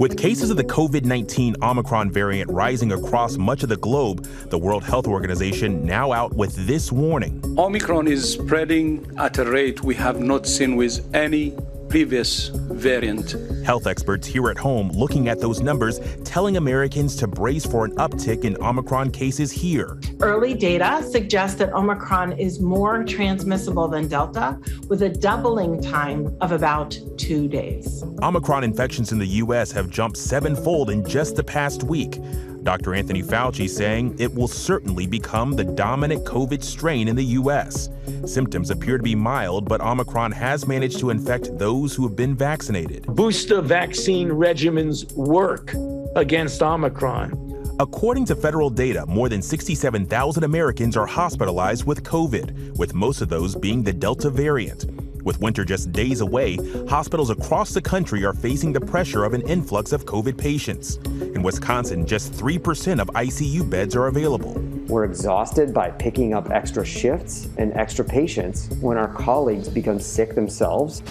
With cases of the COVID-19 Omicron variant rising across much of the globe, the World Health Organization now out with this warning. Omicron is spreading at a rate we have not seen with any previous variant. Health experts here at home looking at those numbers, telling Americans to brace for an uptick in Omicron cases here. Early data suggests that Omicron is more transmissible than Delta, with a doubling time of about 2 days. Omicron infections in the U.S. have jumped 7-fold in just the past week. Dr. Anthony Fauci saying it will certainly become the dominant COVID strain in the U.S. Symptoms appear to be mild, but Omicron has managed to infect those who have been vaccinated. Booster vaccine regimens work against Omicron. According to federal data, more than 67,000 Americans are hospitalized with COVID, with most of those being the Delta variant. With winter just days away, hospitals across the country are facing the pressure of an influx of COVID patients. In Wisconsin, just 3% of ICU beds are available. We're exhausted by picking up extra shifts and extra patients when our colleagues become sick themselves.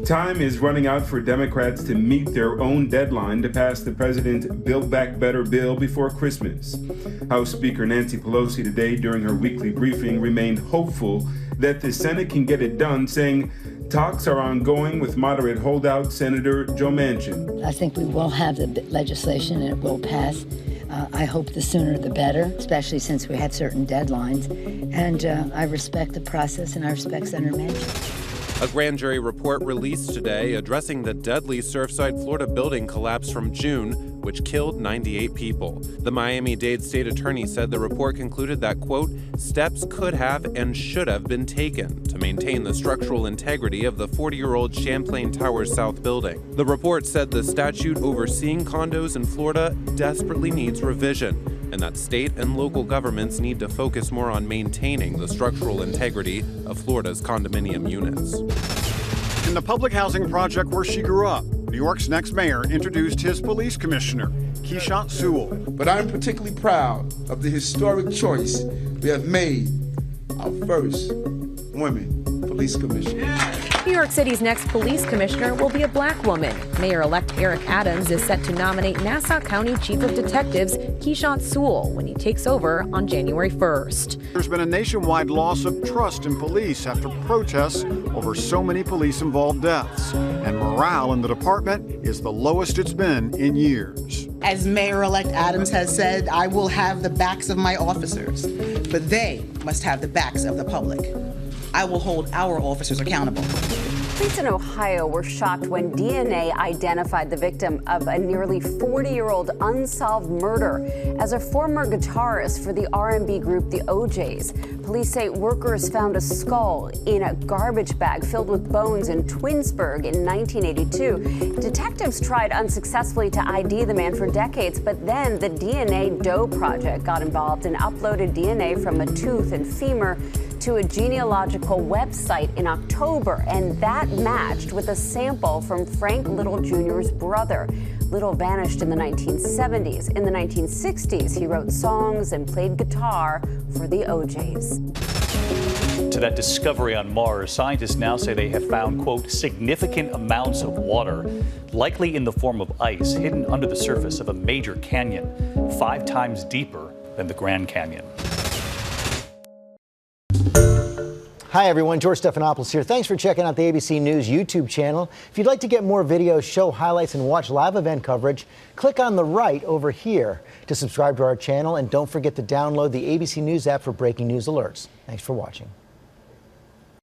Time is running out for Democrats to meet their own deadline to pass the president's Build Back Better bill before Christmas. House Speaker Nancy Pelosi today during her weekly briefing remained hopeful that the Senate can get it done, saying talks are ongoing with moderate holdout Senator Joe Manchin. I think we will have the legislation and it will pass. I hope the sooner the better, especially since we have certain deadlines. And I respect the process and I respect Senator Manchin. A grand jury report released today addressing the deadly Surfside, Florida building collapse from June, which killed 98 people. The Miami-Dade state attorney said the report concluded that, quote, steps could have and should have been taken to maintain the structural integrity of the 40-year-old Champlain Towers South building. The report said the statute overseeing condos in Florida desperately needs revision, and that state and local governments need to focus more on maintaining the structural integrity of Florida's condominium units. In the public housing project where she grew up, New York's next mayor introduced his police commissioner, Keishant Sewell. But I'm particularly proud of the historic choice we have made, our first women police commissioner. New York City's next police commissioner will be a black woman. Mayor-elect Eric Adams is set to nominate Nassau County Chief of Detectives Keishant Sewell when he takes over on January 1st. There's been a nationwide loss of trust in police after protests over so many police-involved deaths. And morale in the department is the lowest it's been in years. As Mayor-elect Adams has said, I will have the backs of my officers, but they must have the backs of the public. I will hold our officers accountable. Police in Ohio were shocked when DNA identified the victim of a nearly 40-year-old unsolved murder as a former guitarist for the R&B group the OJs. Police say workers found a skull in a garbage bag filled with bones in Twinsburg in 1982. Detectives tried unsuccessfully to ID the man for decades, but then the DNA Doe Project got involved and uploaded DNA from a tooth and femur to a genealogical website in October, and that matched with a sample from Frank Little Jr.'s brother. Little vanished in the 1970s. In the 1960s, he wrote songs and played guitar for the OJs. To that discovery on Mars, scientists now say they have found, quote, significant amounts of water, likely in the form of ice, hidden under the surface of a major canyon, 5 times deeper than the Grand Canyon. Hi, everyone. George Stephanopoulos here. Thanks for checking out the ABC News YouTube channel. If you'd like to get more videos, show highlights, and watch live event coverage, click on the right over here to subscribe to our channel. And don't forget to download the ABC News app for breaking news alerts. Thanks for watching.